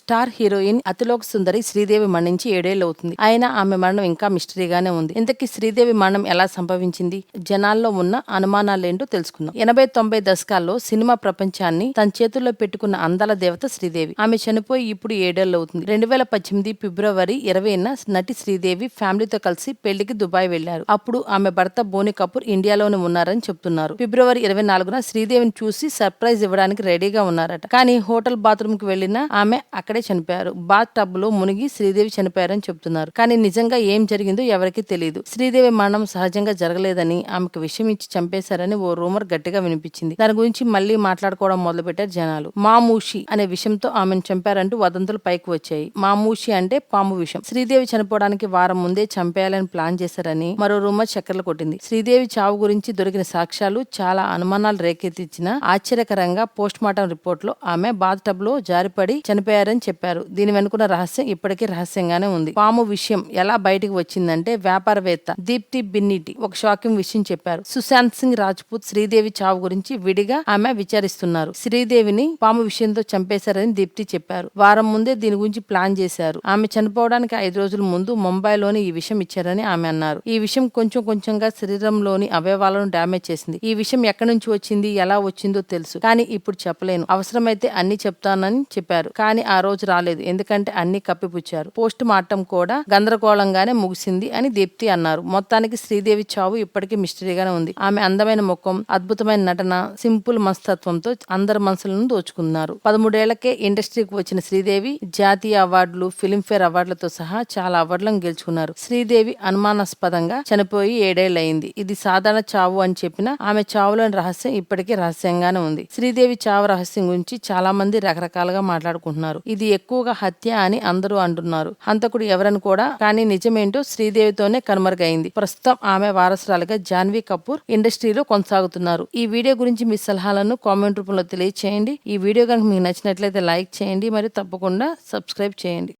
Star heroine Athiloka Sundari Sridevi మరణించి 7 ఏళ్లు అవుతుంది. అయినా ఆమె మరణం ఇంకా మిస్టరీగానే ఉంది. ఇంతకీ శ్రీదేవి మరణం ఎలా సంభవించింది? జనాల్లో ఉన్న అనుమానాలేంటో తెలుసుకుందాం. 80-90 దశకాల్లో సినిమా ప్రపంచాన్ని తన చేతుల్లో పెట్టుకున్న అందాల దేవత శ్రీదేవి. ఆమె చనిపోయి ఇప్పుడు 7 ఏళ్లు అవుతుంది. 2018 ఫిబ్రవరి 20న నటి శ్రీదేవి ఫ్యామిలీతో కలిసి పెళ్లికి దుబాయ్ వెళ్లారు. అప్పుడు ఆమె భర్త బోని కపూర్ ఇండియాలోనే ఉన్నారని చెప్తున్నారు. ఫిబ్రవరి 24న శ్రీదేవిని చూసి సర్ప్రైజ్ ఇవ్వడానికి రెడీగా ఉన్నారట. కానీ హోటల్ బాత్రూమ్ కి వెళ్లిన ఆమె అక్కడే చనిపోయారు. బాత్ టబ్ లో మునిగి శ్రీదేవి చనిపోయారని చెప్తున్నారు. కానీ నిజంగా ఏం జరిగిందో ఎవరికీ తెలియదు. శ్రీదేవి మరణం సహజంగా జరగలేదని, ఆమెకు విషయం ఇచ్చి చంపేశారని ఓ రూమర్ గట్టిగా వినిపించింది. దాని గురించి మళ్లీ మాట్లాడుకోవడం మొదలుపెట్టారు జనాలు. మామూషి అనే విషయంతో ఆమెను చంపారంటూ వదంతులు పైకి వచ్చాయి. మామూషి అంటే పాము విషం. శ్రీదేవి చనిపోవడానికి వారం ముందే చంపేయాలని ప్లాన్ చేశారని మరో రూమర్ చక్కర్లు కొట్టింది. శ్రీదేవి చావు గురించి దొరికిన సాక్ష్యాలు చాలా అనుమానాలు రేకెత్తించిన ఆశ్చర్యకరంగా పోస్ట్ మార్టం రిపోర్ట్ లో ఆమె బాత్ టబ్ లో జారిపడి చనిపోయారని చెప్పారు. దీని వెనుకున్న రహస్యం ఇప్పటికీ రహస్యంగానే ఉంది. పాము విషయం ఎలా బయటికి వచ్చిందంటే వ్యాపారవేత్త దీప్తి బిన్నిటి ఒక షాకింగ్ విషయం చెప్పారు. సుశాంత్ సింగ్ రాజ్పూత్ శ్రీదేవి చావు గురించి విడిగా ఆమె విచారిస్తున్నారు. శ్రీదేవిని పాము విషయంతో చంపేశారని దీప్తి చెప్పారు. వారం ముందే దీని గురించి ప్లాన్ చేశారు. ఆమె చనిపోవడానికి 5 రోజుల ముందు ముంబైలోని ఈ విషయం ఇచ్చారని ఆమె అన్నారు. ఈ విషయం కొంచెం కొంచెంగా శరీరంలోని అవయవాలను డ్యామేజ్ చేసింది. ఈ విషయం ఎక్కడి నుంచి వచ్చింది, ఎలా వచ్చిందో తెలుసు, కానీ ఇప్పుడు చెప్పలేను. అవసరమైతే అన్ని చెప్తానని చెప్పారు. కానీ ఆ రోజు రాలేదు. ఎందుకంటే అన్ని కప్పిపుచ్చారు. పోస్ట్ మార్టం కూడా గందరగోళంగానే ముగిసింది అని దీప్తి అన్నారు. మొత్తానికి శ్రీదేవి చావు ఇప్పటికీ మిస్టరీగానే ఉంది. ఆమె అందమైన ముఖం, అద్భుతమైన నటన, సింపుల్ మనస్తత్వంతో అందరి మనసులను దోచుకున్నారు. 13 ఏళ్లకే ఇండస్ట్రీకి వచ్చిన శ్రీదేవి జాతీయ అవార్డులు, ఫిల్మ్ఫేర్ అవార్డులతో సహా చాలా అవార్డులను గెలుచుకున్నారు. శ్రీదేవి అనుమానాస్పదంగా చనిపోయి 7 ఏళ్లు అయింది. ఇది సాధారణ చావు అని చెప్పినా ఆమె చావులోని రహస్యం ఇప్పటికీ రహస్యంగానే ఉంది. శ్రీదేవి చావు రహస్యం గురించి చాలా మంది రకరకాలుగా మాట్లాడుకుంటున్నారు. ఇది ఎక్కువగా హత్య అని అందరూ అంటున్నారు. హంతకుడు ఎవరని కూడా, కానీ నిజమేంటో శ్రీదేవితోనే కనుమరుగైంది. ప్రస్తుతం ఆమె వారసురాలిగా జాన్వీ కపూర్ ఇండస్ట్రీలో కొనసాగుతున్నారు. ఈ వీడియో గురించి మీ సలహాలను కామెంట్ రూపంలో తెలియచేయండి. ఈ వీడియో కనుక మీకు నచ్చినట్లయితే లైక్ చేయండి మరియు తప్పకుండా సబ్స్క్రైబ్ చేయండి.